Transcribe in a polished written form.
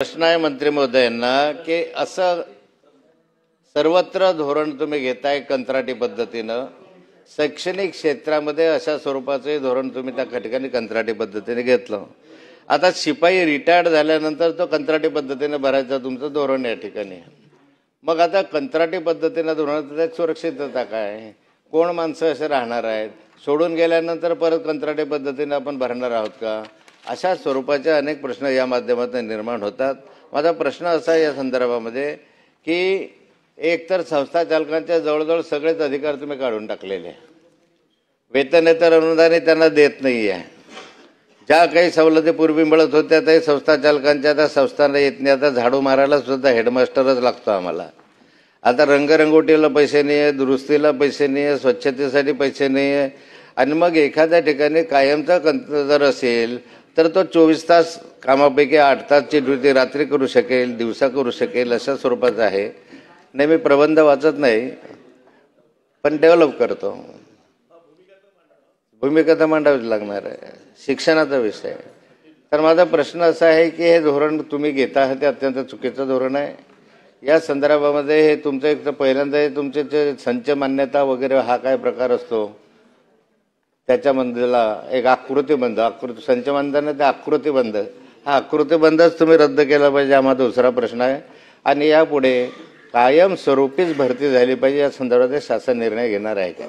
प्रश्न आहे मंत्री महोदयांना की असं सर्वत्र धोरण तुम्ही घेताय कंत्राटी पद्धतीनं, शैक्षणिक क्षेत्रामध्ये अशा स्वरूपाचे धोरण तुम्ही त्या ठिकाणी कंत्राटी पद्धतीने घेतलं. आता शिपाई रिटायर्ड झाल्यानंतर तो कंत्राटी पद्धतीने भरायचा तुमचं धोरण या ठिकाणी. मग आता कंत्राटी पद्धतीने धोरणात सुरक्षितता काय, कोण माणसं असे राहणार आहेत, सोडून गेल्यानंतर परत कंत्राटी पद्धतीने आपण भरणार आहोत का, अशा स्वरूपाचे अनेक प्रश्न या माध्यमातून निर्माण होतात. माझा प्रश्न असा आहे या संदर्भामध्ये की एकतर संस्था चालकांच्या जवळजवळ सगळेच अधिकार तुम्ही काढून टाकलेले, वेतनेतर अनुदाने त्यांना देत नाही आहे. ज्या काही सवलती पूर्वी मिळत होत्या त्या संस्था चालकांच्या त्या संस्थांना येत नाही. आता झाडू मारायला सुद्धा हेडमास्टरच लागतो आम्हाला. आता रंगरंगोटीला पैसे नाही आहे, दुरुस्तीला पैसे नाही आहे, स्वच्छतेसाठी पैसे नाही आहे. आणि मग एखाद्या ठिकाणी कायमचा जर असेल तर तो 24 तास कामापैकी 8 तासची ड्युटी रात्री करू शकेल, दिवसा करू शकेल, अशा स्वरूपाचं आहे. नाही, मी प्रबंध वाचत नाही पण डेव्हलप करतो. भूमिका तर मांडावीच लागणार आहे, शिक्षणाचा विषय. तर माझा प्रश्न असा आहे की हे धोरण तुम्ही घेता ते अत्यंत चुकीचं धोरण आहे. या संदर्भामध्ये हे तुमचं एक तर पहिल्यांदा हे तुमचे जे संच मान्यता वगैरे हा काय प्रकार असतो त्याच्यामधला एक आकृतीबंध, संच मान्यता ते आकृतीबंध, हा आकृतीबंधच तुम्ही रद्द केला पाहिजे, हा माझा दुसरा प्रश्न आहे. आणि यापुढे कायम स्वरूपीच भरती झाली पाहिजे या संदर्भात शासन निर्णय घेणार आहे का?